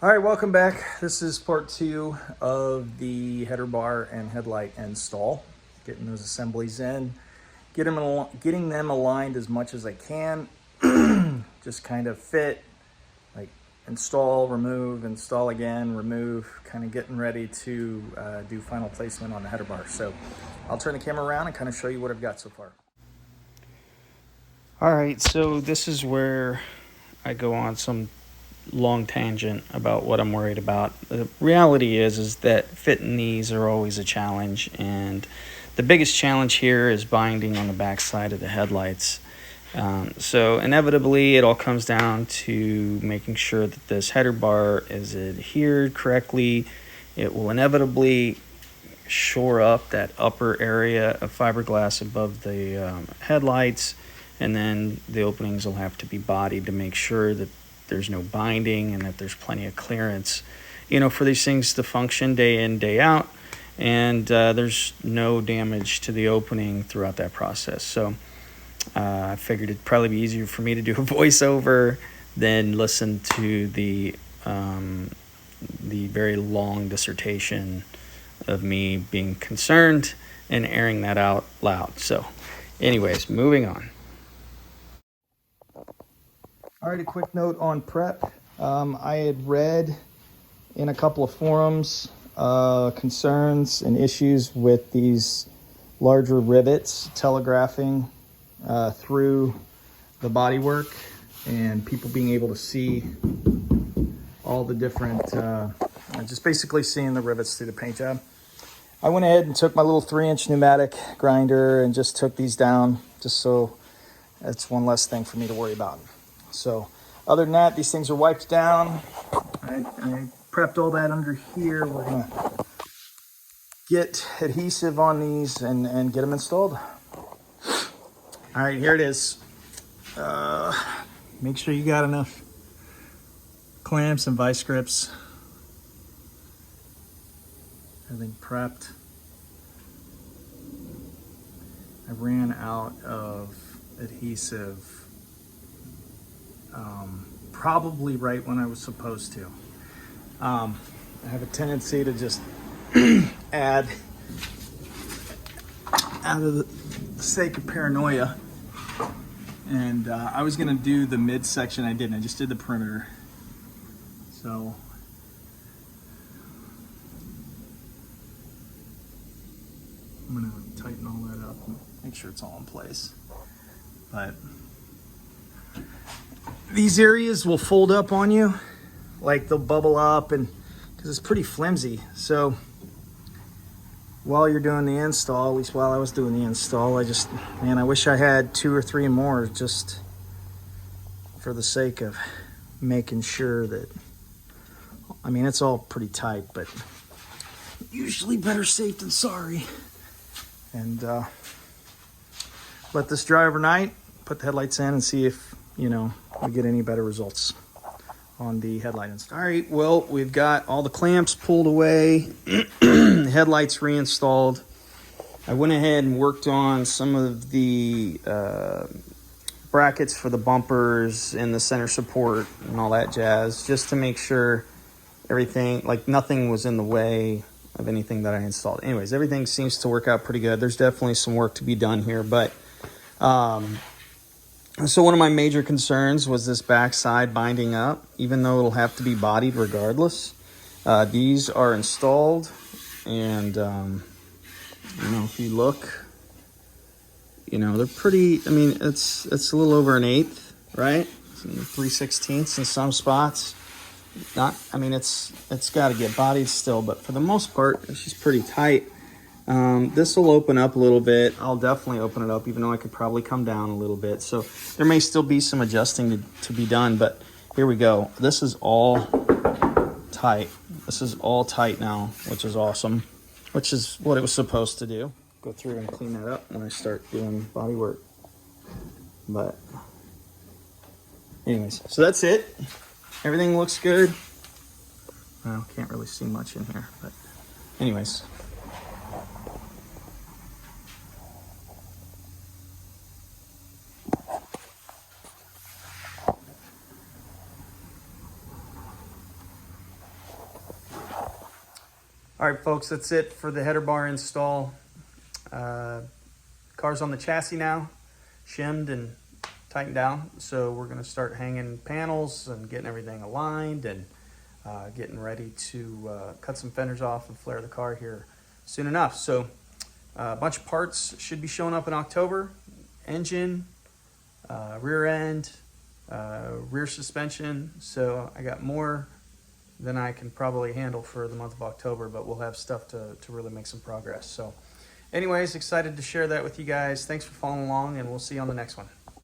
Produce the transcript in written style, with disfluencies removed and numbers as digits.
All right, welcome back. This is part 2 of the header bar and headlight install. Getting those assemblies in, getting them aligned as much as I can. Just kind of fit, like install, remove, install again, remove, kind of getting ready to do final placement on the header bar. So I'll turn the camera around and kind of show you what I've got so far. All right, so this is where I go on some long tangent about what I'm worried about. The reality is that fitting these are always a challenge, and the biggest challenge here is binding on the back side of the headlights. So inevitably it all comes down to making sure that this header bar is adhered correctly. It will inevitably shore up that upper area of fiberglass above the headlights, and then the openings will have to be bodied to make sure that there's no binding and that there's plenty of clearance, for these things to function day in, day out, and there's no damage to the opening throughout that process. So I figured it'd probably be easier for me to do a voiceover than listen to the very long dissertation of me being concerned and airing that out loud. So anyways, moving on. All right, a quick note on prep. I had read in a couple of forums concerns and issues with these larger rivets telegraphing through the bodywork and people being able to see all the different, just basically seeing the rivets through the paint job. I went ahead and took my little 3-inch pneumatic grinder and just took these down just so it's one less thing for me to worry about. So other than that, these things are wiped down. I prepped all that under here. We're gonna get adhesive on these and get them installed. All right, here it is. Make sure you got enough clamps and vice grips. Everything prepped. I ran out of adhesive probably right when I was supposed to. I have a tendency to just add out of the sake of paranoia. And I was gonna do the midsection, I didn't. I just did the perimeter. So I'm gonna tighten all that up and make sure it's all in place. But these areas will fold up on you, like they'll bubble up, and because it's pretty flimsy. So while you're doing the install, at least while I was doing the install, I wish I had 2 or 3 more just for the sake of making sure that, it's all pretty tight, but usually better safe than sorry. And let this dry overnight, put the headlights in and see if, we get any better results on the headlight install. All right, well, we've got all the clamps pulled away, the headlights reinstalled. I went ahead and worked on some of the brackets for the bumpers and the center support and all that jazz, just to make sure everything, like nothing was in the way of anything that I installed. Anyways, everything seems to work out pretty good. There's definitely some work to be done here, but so one of my major concerns was this backside binding up, even though it'll have to be bodied regardless. These are installed, and if you look, they're pretty. It's a little over 1/8, right? 3/16 in some spots. It's got to get bodied still, but for the most part, it's just pretty tight. This will open up a little bit. I'll definitely open it up, even though I could probably come down a little bit. So there may still be some adjusting to be done, but here we go. This is all tight. This is all tight now, which is awesome, which is what it was supposed to do. Go through and clean that up when I start doing body work. But anyways, so that's it. Everything looks good. Well, can't really see much in here, but anyways. All right, folks, that's it for the header bar install. Car's on the chassis now, shimmed and tightened down. So we're going to start hanging panels and getting everything aligned and getting ready to cut some fenders off and flare the car here soon enough. So a bunch of parts should be showing up in October. Engine, rear end, rear suspension. So I got more than I can probably handle for the month of October, but we'll have stuff to really make some progress. So anyways, excited to share that with you guys. Thanks for following along, and we'll see you on the next one.